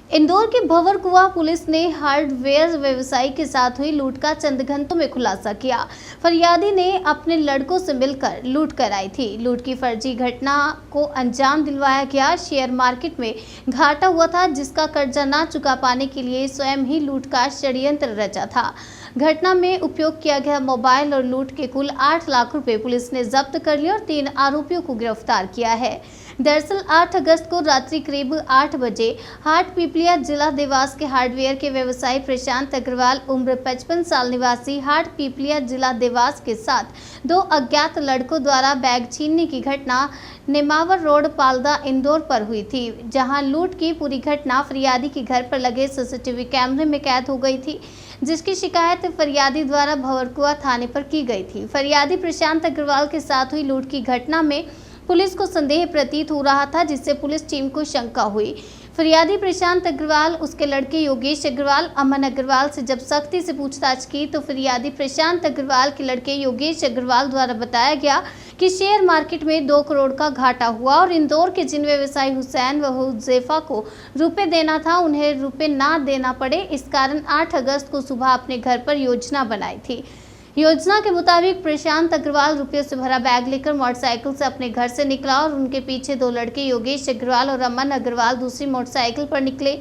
इंदौर के भंवर कुआं पुलिस ने हार्डवेयर व्यवसायी के साथ हुई लूट का चंद घंटों में खुलासा किया। फरियादी ने अपने लड़कों से मिलकर लूट कराई थी। लूट की फर्जी घटना को अंजाम दिलवाया गया। शेयर मार्केट में घाटा हुआ था, जिसका कर्जा ना चुका पाने के लिए स्वयं ही लूट का षड्यंत्र रचा था। घटना में उपयोग किया गया मोबाइल और लूट के कुल 8 लाख रुपए पुलिस ने जब्त कर लिए और 3 आरोपियों को गिरफ्तार किया है। दरअसल 8 अगस्त को रात्रि करीब 8 बजे हाट पीपलिया जिला देवास के हार्डवेयर के व्यवसायी प्रशांत अग्रवाल उम्र 55 साल निवासी हाट पीपलिया जिला देवास के साथ 2 अज्ञात लड़कों द्वारा बैग छीनने की घटना नेमावर रोड पालदा इंदौर पर हुई थी, जहां लूट की पूरी घटना फरियादी के घर पर लगे सीसीटीवी कैमरे में कैद हो गई थी, जिसकी शिकायत फरियादी द्वारा भंवरकुआं थाने पर की गई थी। फरियादी प्रशांत अग्रवाल के साथ हुई लूट की घटना में पुलिस को संदेह प्रतीत हो रहा था, जिससे पुलिस टीम को शंका हुई। फरियादी प्रशांत अग्रवाल, उसके लड़के योगेश अग्रवाल, अमन अग्रवाल से जब सख्ती से पूछताछ की तो फरियादी प्रशांत अग्रवाल के लड़के योगेश अग्रवाल द्वारा बताया गया कि शेयर मार्केट में 2 करोड़ का घाटा हुआ और इंदौर के जिन व्यवसायी हुसैन व हुजैफा को रुपए देना था, उन्हें रुपए ना देना पड़े। इस कारण 8 अगस्त को सुबह अपने घर पर योजना बनाई थी। योजना के मुताबिक प्रशांत अग्रवाल रुपयों से भरा बैग लेकर मोटरसाइकिल से अपने घर से निकला और उनके पीछे 2 लड़के योगेश अग्रवाल और अमन अग्रवाल दूसरी मोटरसाइकिल पर निकले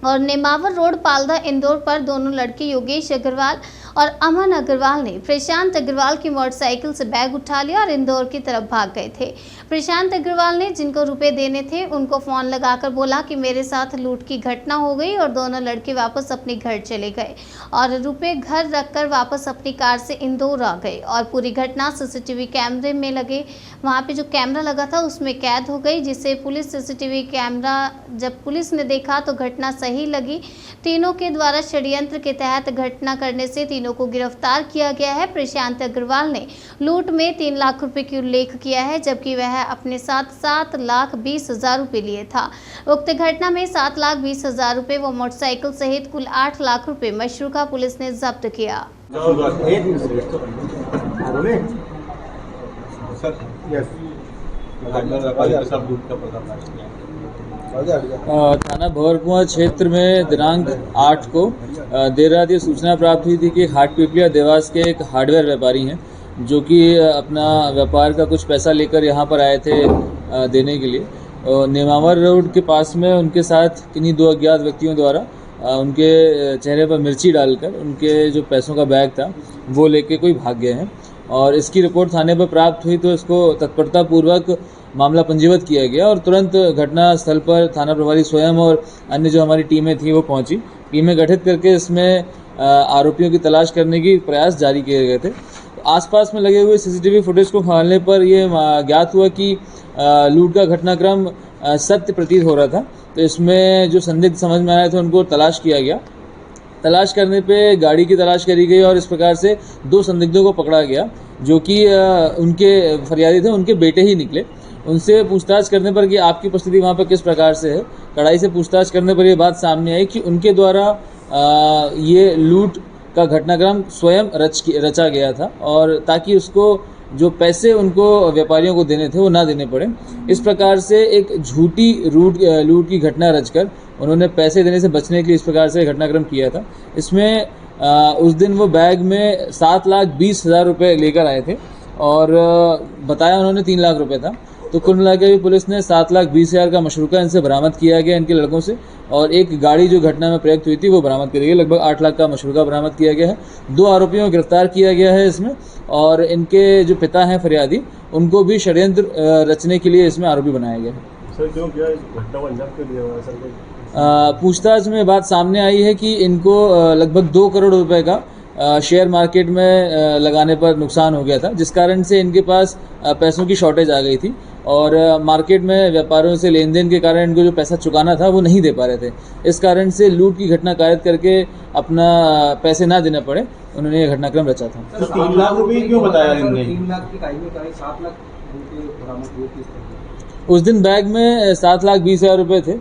और नेमावर रोड पालदा इंदौर पर दोनों लड़के योगेश अग्रवाल और अमन अग्रवाल ने प्रशांत अग्रवाल की मोटरसाइकिल से बैग उठा लिया और इंदौर की तरफ भाग गए थे। प्रशांत अग्रवाल ने जिनको रुपए देने थे उनको फोन लगाकर बोला कि मेरे साथ लूट की घटना हो गई और दोनों लड़के वापस अपने घर चले गए और रुपए घर रखकर वापस अपनी कार से इंदौर आ गए और पूरी घटना सीसीटीवी कैमरे में लगे वहां पे जो कैमरा लगा था उसमें कैद हो गई, जिससे पुलिस सीसीटीवी कैमरा जब पुलिस ने देखा तो घटना सही लगी। तीनों के द्वारा षड्यंत्र के तहत घटना करने से तीनों को गिरफ्तार किया गया है। प्रशांत अग्रवाल ने लूट में 3 लाख रुपए की उल्लेख किया है, जबकि वह अपने साथ 7,20,000 रुपए लिए था। उक्त घटना में 7,20,000 रुपए व मोटरसाइकिल सहित कुल 8 लाख रुपए मशरूका पुलिस ने जब्त किया। थाना भंवरकुआं क्षेत्र में दिनांक 8 को देर रात ये सूचना प्राप्त हुई थी कि हाट पीपलिया देवास के एक हार्डवेयर व्यापारी हैं जो कि अपना व्यापार का कुछ पैसा लेकर यहाँ पर आए थे देने के लिए। नेमावर रोड के पास में उनके साथ किन्हीं 2 अज्ञात व्यक्तियों द्वारा उनके चेहरे पर मिर्ची डालकर उनके जो पैसों का बैग था वो लेके कोई भाग गए हैं और इसकी रिपोर्ट थाने पर प्राप्त हुई तो इसको तत्परतापूर्वक मामला पंजीबद्ध किया गया और तुरंत घटना स्थल पर थाना प्रभारी स्वयं और अन्य जो हमारी टीमें थी वो पहुंची। टीमें गठित करके इसमें आरोपियों की तलाश करने की प्रयास जारी किए गए थे। आसपास में लगे हुए सीसीटीवी फुटेज को खंगालने पर ये ज्ञात हुआ कि लूट का घटनाक्रम सत्य प्रतीत हो रहा था, तो इसमें जो संदिग्ध समझ में आए थे उनको तलाश किया गया। तलाश करने पे गाड़ी की तलाश करी गई और इस प्रकार से 2 संदिग्धों को पकड़ा गया जो कि उनके फरियादी थे, उनके बेटे ही निकले। उनसे पूछताछ करने पर कि आपकी उपस्थिति वहाँ पर किस प्रकार से है, कड़ाई से पूछताछ करने पर ये बात सामने आई कि उनके द्वारा ये लूट का घटनाक्रम स्वयं रचा गया था और ताकि उसको जो पैसे उनको व्यापारियों को देने थे वो ना देने पड़े। इस प्रकार से एक झूठी लूट की घटना रचकर उन्होंने पैसे देने से बचने के लिए इस प्रकार से घटनाक्रम किया था। इसमें उस दिन वो बैग में 7,20,000 रुपये लेकर आए थे और बताया उन्होंने 3 लाख रुपये था। तो कुल मिलाकर भी पुलिस ने 7,20,000 का मशरूका इनसे बरामद किया गया, इनके लड़कों से, और एक गाड़ी जो घटना में प्रयुक्त हुई थी वो बरामद करी गई। लगभग 8 लाख का मशरूका बरामद किया गया है। 2 आरोपियों को गिरफ्तार किया गया है इसमें और इनके जो पिता हैं फरियादी उनको भी षड्यंत्र रचने के लिए इसमें आरोपी बनाया गया है। सर क्यों किया इस घटना को अंजाम क्यों दिया सर? पूछताछ में बात सामने आई है कि इनको लगभग 2 करोड़ रुपए का शेयर मार्केट में लगाने पर नुकसान हो गया था, जिस कारण से इनके पास पैसों की शॉर्टेज आ गई थी और मार्केट में व्यापारियों से लेन देन के कारण इनको जो पैसा चुकाना था वो नहीं दे पा रहे थे। इस कारण से लूट की घटना कायद करके अपना पैसे ना देने पड़े, उन्होंने ये घटनाक्रम रचा था। तो 3 लाख रुपए क्यों बताया इन्होंने? 3 लाख की काई में 7 लाख रुपए बरामद हुए थे। उस दिन बैग में 7,20,000 रुपये थे।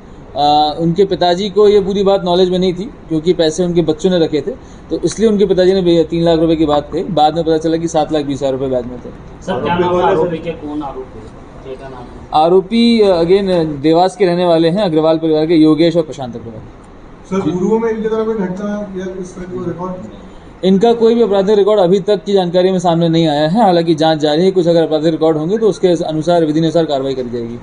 उनके पिताजी को ये पूरी बात नॉलेज में नहीं थी क्योंकि पैसे उनके बच्चों ने रखे थे, तो इसलिए उनके पिताजी ने 3 लाख रुपए की बात कही। बाद में पता चला कि 7,20,000 रुपये बैग में थे। सर क्या नाम है आरोपी के? कौन आरोपी? आरोपी अगेन देवास के रहने वाले हैं, अग्रवाल परिवार के योगेश और प्रशांत अग्रवाल। सर पूर्व में इनके तरह कोई घटना या इस तरह कोई रिकॉर्ड? इनका कोई भी आपराधिक रिकॉर्ड अभी तक की जानकारी में सामने नहीं आया है, हालांकि जांच जारी है। कुछ अगर आपराधिक रिकॉर्ड होंगे तो उसके अनुसार विधि अनुसार कार्रवाई करी जाएगी।